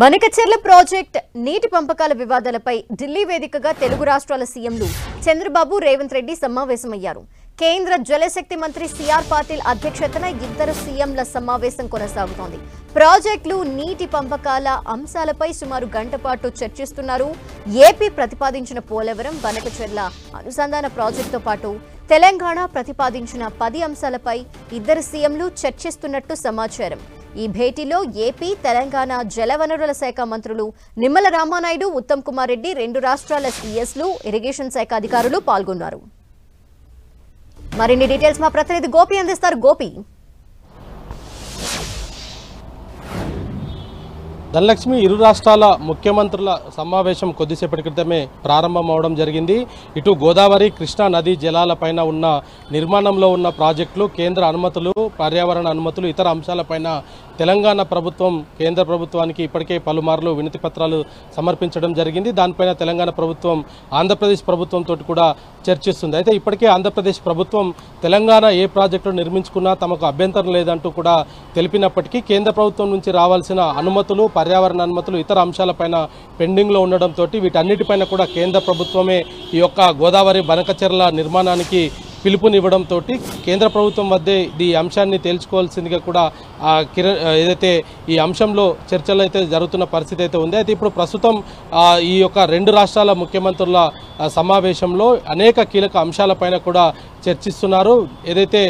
Banakacherla project నీటి పంపకాల వివాదాలపై ఢిల్లీ వేదికగా తెలుగు రాష్ట్రాల సీఎంలు చంద్రబాబు రేవంత్ రెడ్డి సమావేశమయ్యారు. కేంద్ర జలశక్తి మంత్రి సిఆర్ పాటిల్ అధ్యక్షతన ఇద్దరు సీఎంల సమావేశం కొనసాగుతోంది. ప్రాజెక్టులు నీటి పంపకాల అంశాలపై సుమారు గంట పాటు చర్చిస్తున్నారు. ఏపీ ప్రతిపాదించిన పోలవరం బనకచెర్ల అనుసంధాన ప్రాజెక్టుతో పాటు తెలంగాణ ప్రతిపాదించిన 10 అంశాలపై ఇద్దరు సీఎంలు చర్చిస్తున్నట్టు సమాచారం. ఈ భేటీలో ఏపీ, తెలంగాణ జలవనరుల శాఖ మంత్రులు నిమ్మల రామానాయుడు, ఉత్తమ్ కుమార్ రెడ్డి, రెండు రాష్ట్రాల సీఎస్లు, ఇరిగేషన్ శాఖ అధికారులు పాల్గొన్నారు. మరిన్ని డీటెయిల్స్ మా ప్రతినిధి గోపి అందిస్తారు. గోపి, ధనలక్ష్మి, ఇరు రాష్ట్రాల ముఖ్యమంత్రుల సమావేశం కొద్దిసేపటి క్రితమే ప్రారంభం అవడం జరిగింది. ఇటు గోదావరి, కృష్ణా నదీ జలాలపైన ఉన్న నిర్మాణంలో ఉన్న ప్రాజెక్టులు, కేంద్ర అనుమతులు, పర్యావరణ అనుమతులు, ఇతర అంశాలపైన తెలంగాణ ప్రభుత్వం కేంద్ర ప్రభుత్వానికి ఇప్పటికే పలుమార్లు వినతి పత్రాలు సమర్పించడం జరిగింది. దానిపైన తెలంగాణ ప్రభుత్వం ఆంధ్రప్రదేశ్ ప్రభుత్వంతో కూడా చర్చిస్తుంది. అయితే ఇప్పటికే ఆంధ్రప్రదేశ్ ప్రభుత్వం తెలంగాణ ఏ ప్రాజెక్టులు నిర్మించుకున్నా తమకు అభ్యంతరం లేదంటూ కూడా తెలిపినప్పటికీ కేంద్ర ప్రభుత్వం నుంచి రావాల్సిన అనుమతులు, పర్యావరణ అనుమతులు, ఇతర అంశాలపైన పెండింగ్లో ఉండడంతో వీటన్నిటిపైన కూడా కేంద్ర ప్రభుత్వమే ఈ యొక్క గోదావరి బనకచెర్ల నిర్మాణానికి పిలుపునివ్వడంతో కేంద్ర ప్రభుత్వం వద్దే ఈ అంశాన్ని తేల్చుకోవాల్సిందిగా కూడా ఏదైతే ఈ అంశంలో చర్చలు అయితే జరుగుతున్న పరిస్థితి అయితే ఉంది. అయితే ఇప్పుడు ప్రస్తుతం ఈ యొక్క రెండు రాష్ట్రాల ముఖ్యమంత్రుల సమావేశంలో అనేక కీలక అంశాలపైన కూడా చర్చిస్తున్నారు. ఏదైతే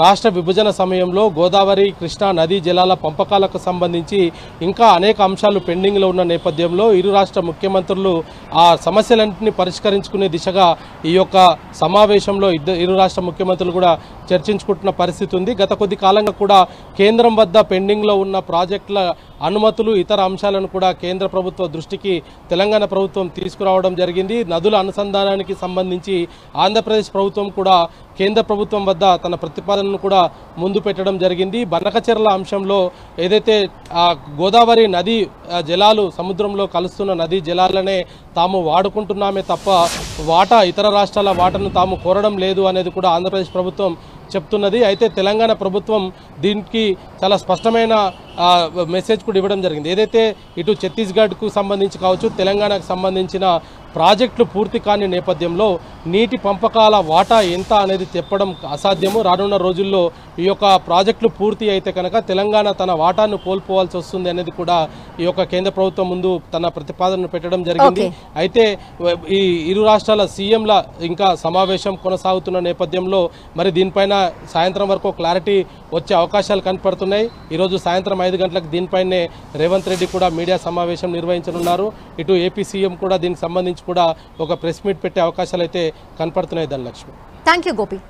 రాష్ట్ర విభజన సమయంలో గోదావరి, కృష్ణా నదీ జలాల పంపకాలకు సంబంధించి ఇంకా అనేక అంశాలు పెండింగ్లో ఉన్న నేపథ్యంలో ఇరు రాష్ట్ర ముఖ్యమంత్రులు ఆ సమస్యలన్నింటినీ పరిష్కరించుకునే దిశగా ఈ యొక్క సమావేశంలో ఇరు రాష్ట్ర ముఖ్యమంత్రులు కూడా చర్చించుకుంటున్న పరిస్థితి ఉంది. గత కొద్ది కాలంగా కూడా కేంద్రం వద్ద పెండింగ్లో ఉన్న ప్రాజెక్టుల అనుమతులు, ఇతర అంశాలను కూడా కేంద్ర ప్రభుత్వ దృష్టికి తెలంగాణ ప్రభుత్వం తీసుకురావడం జరిగింది. నదుల అనుసంధానానికి సంబంధించి ఆంధ్రప్రదేశ్ ప్రభుత్వం కూడా కేంద్ర ప్రభుత్వం వద్ద తన ప్రతిపాదనను కూడా ముందు పెట్టడం జరిగింది. బనకచెర్ల అంశంలో ఏదైతే గోదావరి నదీ జలాలు సముద్రంలో కలుస్తున్న నదీ జలాలనే తాము వాడుకుంటున్నామే తప్ప ఇతర రాష్ట్రాల వాటను తాము కోరడం లేదు అనేది కూడా ఆంధ్రప్రదేశ్ ప్రభుత్వం చెప్తున్నది. అయితే తెలంగాణ ప్రభుత్వం దీనికి చాలా స్పష్టమైన మెసేజ్ కూడా ఇవ్వడం జరిగింది. ఏదైతే ఇటు ఛత్తీస్గఢ్కు సంబంధించి కావచ్చు, తెలంగాణకు సంబంధించిన ప్రాజెక్టులు పూర్తి కాని నేపథ్యంలో నీటి పంపకాల వాటా ఎంత అనేది చెప్పడం అసాధ్యము. రానున్న రోజుల్లో ఈ యొక్క ప్రాజెక్టులు పూర్తి అయితే కనుక తెలంగాణ తన వాటాను కోల్పోవాల్సి వస్తుంది అనేది కూడా ఈ యొక్క కేంద్ర ప్రభుత్వం ముందు తన ప్రతిపాదనను పెట్టడం జరిగింది. అయితే ఈ ఇరు రాష్ట్రాల సీఎంల ఇంకా సమావేశం కొనసాగుతున్న నేపథ్యంలో మరి దీనిపైన సాయంత్రం వరకు క్లారిటీ వచ్చే అవకాశాలు కనపడుతున్నాయి. ఈరోజు సాయంత్రం 5 గంటలకు దీనిపైనే రేవంత్ రెడ్డి కూడా మీడియా సమావేశం నిర్వహించనున్నారు. ఇటు ఏపీ సీఎం కూడా దీనికి సంబంధించి కూడా ఒక ప్రెస్ మీట్ పెట్టే అవకాశాలు అయితే కనపడుతున్నాయి. Dhanalakshmi, thank you Gopi.